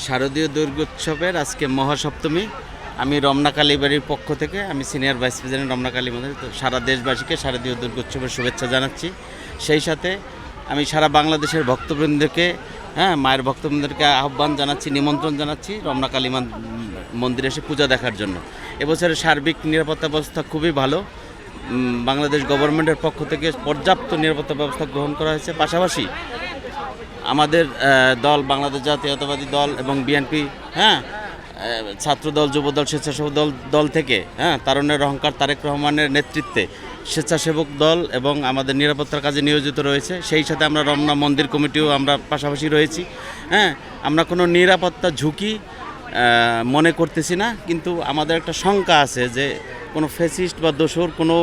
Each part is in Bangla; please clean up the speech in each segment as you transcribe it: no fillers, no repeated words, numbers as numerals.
শারদীয় দুর্গোৎসবের আজকে মহাসপ্তমী। আমি রমনা কালীবাড়ির পক্ষ থেকে আমি senior vice president Ramna Kali মন্দির, তো সারা দেশবাসীকে শারদীয় দুর্গোৎসবের শুভেচ্ছা জানাচ্ছি। সেই সাথে আমি সারা বাংলাদেশের ভক্তবৃন্দকে মায়ের ভক্তবৃন্দকে আহ্বান জানাচ্ছি, নিমন্ত্রণ জানাচ্ছি রমনা কালী মন্দিরে এসে পূজা দেখার জন্য। এবছরের সার্বিক নিরাপত্তা ব্যবস্থা খুবই ভালো। বাংলাদেশ গভর্নমেন্টের পক্ষ থেকে পর্যাপ্ত নিরাপত্তা ব্যবস্থা গ্রহণ করা হয়েছে। পাশাপাশি আমাদের দল বাংলাদেশ জাতীয়তাবাদী দল এবং বিএনপি ছাত্রদল, যুবদল, স্বেচ্ছাসেবক দল থেকে তারুণ্যের অহংকার তারেক রহমানের নেতৃত্বে স্বেচ্ছাসেবক দল এবং আমাদের নিরাপত্তার কাজে নিয়োজিত রয়েছে। সেই সাথে আমরা রমনা মন্দির কমিটিও আমরা পাশাপাশি রয়েছি। আমরা কোনো নিরাপত্তা ঝুঁকি মনে করতেছি না, কিন্তু আমাদের একটা শঙ্কা আছে যে কোনো ফ্যাসিস্ট বা দোসর কোনো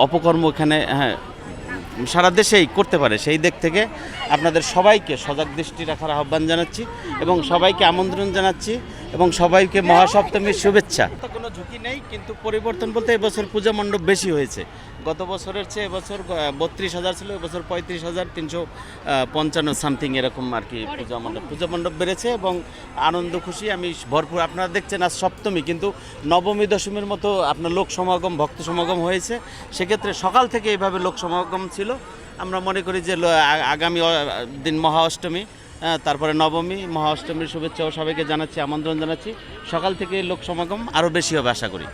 অপকর্ম এখানে সারা দেশেই করতে পারে। সেই দিক থেকে আপনাদের সবাইকে সজাগ দৃষ্টি রাখার আহ্বান জানাচ্ছি এবং সবাইকে আমন্ত্রণ জানাচ্ছি এবং সবাইকে মহাসপ্তমীর শুভেচ্ছা। কোনো ঝুঁকি নেই, কিন্তু পরিবর্তন বলতে এবছর পূজা মণ্ডপ বেশি হয়েছে। গত বছরের চেয়ে এবছর 32,000 ছিল, এবছর 35,355 সামথিং এরকম আর কি পূজা মণ্ডপ বেড়েছে এবং আনন্দ খুশি আমি ভরপুর। আপনারা দেখছেন আজ সপ্তমী, কিন্তু নবমী দশমীর মতো আপনার লোক সমাগম, ভক্ত সমাগম হয়েছে। সেক্ষেত্রে সকাল থেকে এইভাবে লোক সমাগম ছিল। আমরা মনে করি যে আগামী দিন মহা অষ্টমী, তারপরে নবমী, মহা অষ্টমীর শুভেচ্ছাও সবাইকে জানাচ্ছি, আমন্ত্রণ জানাচ্ছি। সকাল থেকে লোক সমাগম আরও বেশি হবে আশা করি।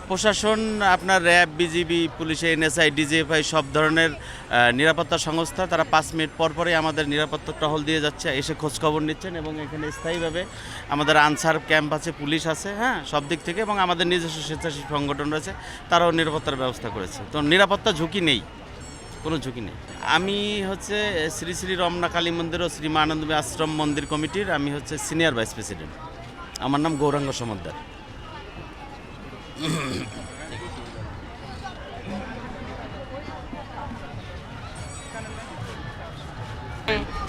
প্রশাসন আপনার RAB, BGB, police, NSI, DGFI সব ধরনের নিরাপত্তা সংস্থা তারা 5 মিনিট পরই আমাদের নিরাপত্তা টহল দিয়ে যাচ্ছে, এসে খোঁজখবর নিচ্ছেন এবং এখানে স্থায়ীভাবে আমাদের আনসার ক্যাম্প আছে, পুলিশ আছে, সব দিক থেকে, এবং আমাদের নিজস্ব স্বেচ্ছাসেবী সংগঠন রয়েছে, তারাও নিরাপত্তার ব্যবস্থা করেছে। তো নিরাপত্তা ঝুঁকি নেই, কোনো ঝুঁকি নেই। আমি হচ্ছে শ্রী শ্রী রমনা কালী মন্দির ও শ্রী মা আনন্দময়ী আশ্রম মন্দির কমিটির আমি হচ্ছে সিনিয়র ভাইস প্রেসিডেন্ট। আমার নাম গৌরাঙ্গ সমাদ্দার।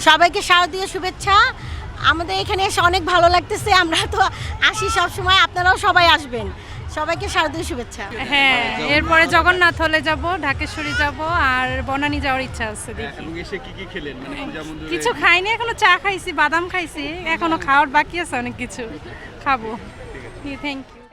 সবাইকে শারদীয় শুভেচ্ছা। আমাদের এখানে এসে অনেক ভালো লাগতেছে। আমরা তো আসি সব সময়, আপনারাও সবাই আসবেন। সবাইকে শারদীয় শুভেচ্ছা। হ্যাঁ, এরপরে জগন্নাথ হলে যাব, ঢাকেশ্বরী যাব, আর বনানী যাওয়ার ইচ্ছা আছে। দেখি এসে কি খেলেন? কিছু খাইনি এখনো, চা খাইছি, বাদাম খাইছি, এখনো খাওয়ার বাকি আছে, অনেক কিছু খাবো। Thank you.